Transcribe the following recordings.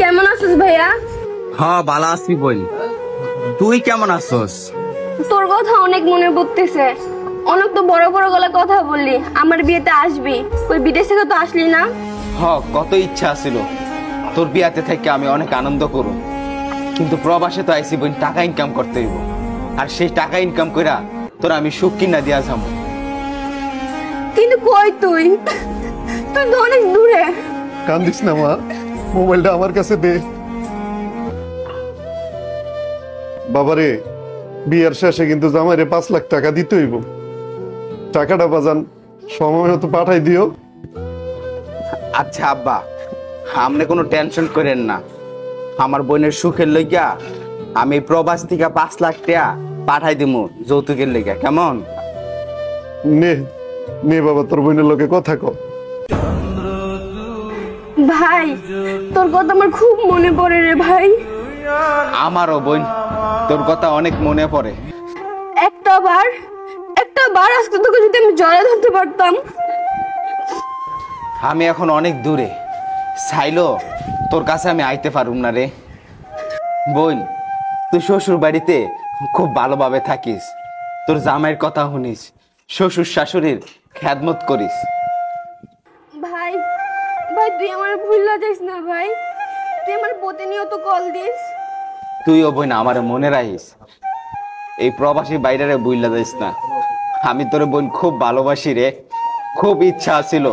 কেমন আছিস ভাইয়া? হ্যাঁ ভালো আছি বল। তুই কেমন আছস? তোর কথা অনেক মনে পড়তেছে। অনেক তো বড় বড় গলায় কথা বললি, আমার বিয়েতে আসবি, ওই বিদেশ থেকে তো আসলি না। কত ইচ্ছা ছিল তোর বিয়াতে থেকে আমি অনেক আনন্দ করব, কিন্তু প্রবাসে তো আইসি বোন, টাকা ইনকাম করতে হইব। আর সেই টাকা ইনকাম কইরা তোর আমি সুখ কিনা দিয়া যাবো। কিন্তু কই তুই তুই তো অনেক দূরে। কান্দিস না মা, মোবাইলটা আমার কাছে দে। বাবারে, বিয়ের শেষে কিন্তু জামাইরে 5 লাখ টাকা দিতে হইব। টাকাটা বাজান সময় মতো পাঠাই দিও। আচ্ছা আব্বা, আপনি কোনো টেনশন করেন না। আমার বোনের সুখের লইগা আমি প্রবাস থেকে 5 লাখ টাকা পাঠাই দিমু যৌতুকের লইগা, কেমন? নে নে বাবা, তোর বোনের লোকে কথা কও। ভাই তোর কথা আমার খুব মনে পড়ে রে ভাই। আমারও বোন, তোর কথা অনেক মনে পড়ে। একটা বার আজকে তোকে যদি আমি জড়ে ধরতে পারতাম। আমি এখন অনেক দূরে, চাইলো তোর কাছে আমি আইতে পারুম না রে। বোন, তুই শ্বশুর বাড়িতে খুব ভালোভাবে থাকিস, তোর জামাইয়ের কথা শুনিস, শ্বশুর শাশুড়ির খেদমত করিস। ভাই ভাই তুই আমার ভুললা যাইস না ভাই, তুই আমার প্রতিনিয়ত কল দিস। তুইও বোন আমার মনে রাখিস, এই প্রবাসী বাইরে বুইলা যাইস না। আমি তোর বোন খুব ভালোবাসি রে, খুব ইচ্ছা ছিল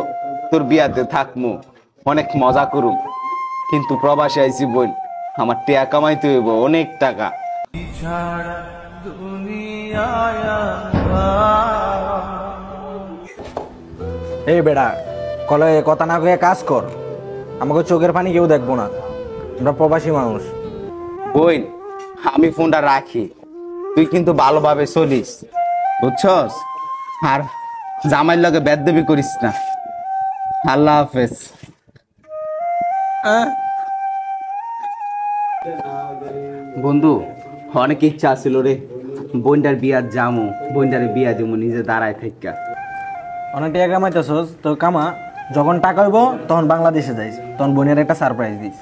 তোর বিয়াতে থাকমু, অনেক মজা করুম, কিন্তু প্রবাসী আইসি বোন, আমার টাকা কামাইতে হইব অনেক টাকা। এই বেটা, কলে কথা না কয়ে কাজ কর। আমাকে চোখের পানি কেউ দেখবো না, আমরা প্রবাসী মানুষ। বোন, আমি ফোনটা রাখি, তুই কিন্তু ভালোভাবে চলিস, বুঝছস? আর জামাইয়ের লগে বেদবি করিস না। আল্লাহ হাফেজ। বন্ধু, অনেক ইচ্ছা ছিল রে বোনটার বিয়ার জামু, বোনটারে বিয়া দিমু নিজে দাঁড়ায় থাকা। অনেক টাকা কামাইতেছস, তো কামা, যখন টাকা হইব তখন বাংলাদেশে যাইস, তখন বোনের একটা সারপ্রাইজ দিস।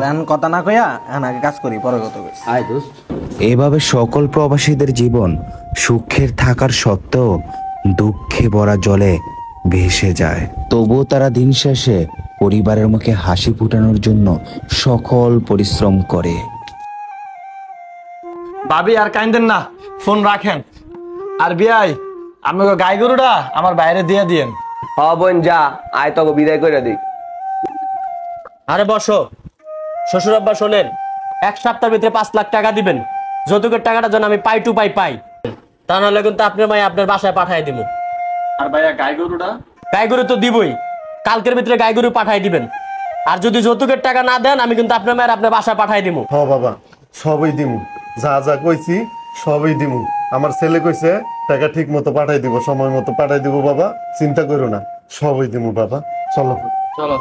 এখন কথা না কইয়া এখন আগে কাজ করি, পরে কত কইস। আয় দোস্ত। এভাবে সকল প্রবাসীদের জীবন সুখের থাকার সত্ত্বেও দুঃখে ভরা জলে ভেসে যায়। তবুও তারা দিন শেষে পরিবারের মুখে হাসি ফুটানোর জন্য সকল পরিশ্রম করে। ভাবি আর কাইন্দেন না, ফোন রাখেন। আর বিয়াই, আমাকে গাই গরুটা আমার বাইরে দিয়ে দিয়েন। বোন যা, আয় তোকে বিদায় করে দিই। আরে বসো। শ্বশুর আব্বা শোনেন, 1 সপ্তাহের ভিতরে 5 লাখ টাকা দিবেন। যৌতুকের টাকাটা যেন আমি পাই টু পাই পাই, তা নাহলে কিন্তু আপনার মাই আপনার বাসায় পাঠাই দিব। আর ভাইয়া গাই গরু তো দিবই, কালকের ভিতরে গাই গরু পাঠাই দিবেন। আর যদি যৌতুকের টাকা না দেন, আমি কিন্তু আপনার মায়ের আপনার বাসায় পাঠাই দিব। হ বাবা, সবই দিমু, যা যা কইছি সবই দিমু। আমার ছেলে কইছে টাকা ঠিক মতো পাঠাই দিব, সময় মতো পাঠাই দিব বাবা, চিন্তা করো না, সবই দিমু বাবা। চলো চলো।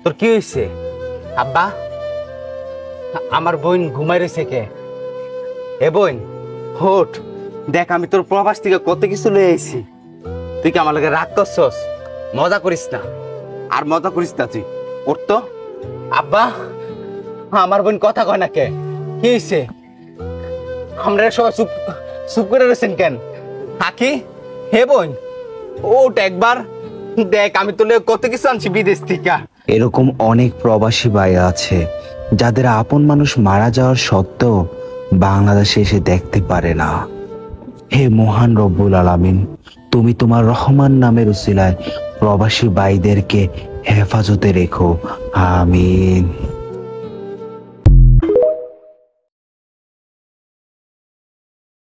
তোর কি হয়েছে আব্বা? আমার বোন ঘুমাই রয়েছে কে? এ বোন হোট, দেখ আমি তোর প্রবাস থেকে কত কিছু লয়ে আইছি। তুই কি আমার লগে রাগ করছস? মজা করিস না, আর মজা করিস না তুই। ওর আব্বা, আমার বোন কথা কয় না কে? কি হয়েছে? আমরা সবাই চুপ চুপ করে রয়েছেন কেন? হাকি, হে বোন ওট একবার দেখ, আমি তোর লগে কত কিছু আনছি বিদেশ থেকে। এরকম অনেক প্রবাসী ভাই আছে যাদের আপন মানুষ মারা যাওয়ার সত্ত্বেও বাংলাদেশে এসে দেখতে পারে না। হে মহান রব্বুল আলামিন, তুমি তোমার রহমান নামের উসিলায় প্রবাসী ভাইদেরকে হেফাজতে রেখো, আমিন।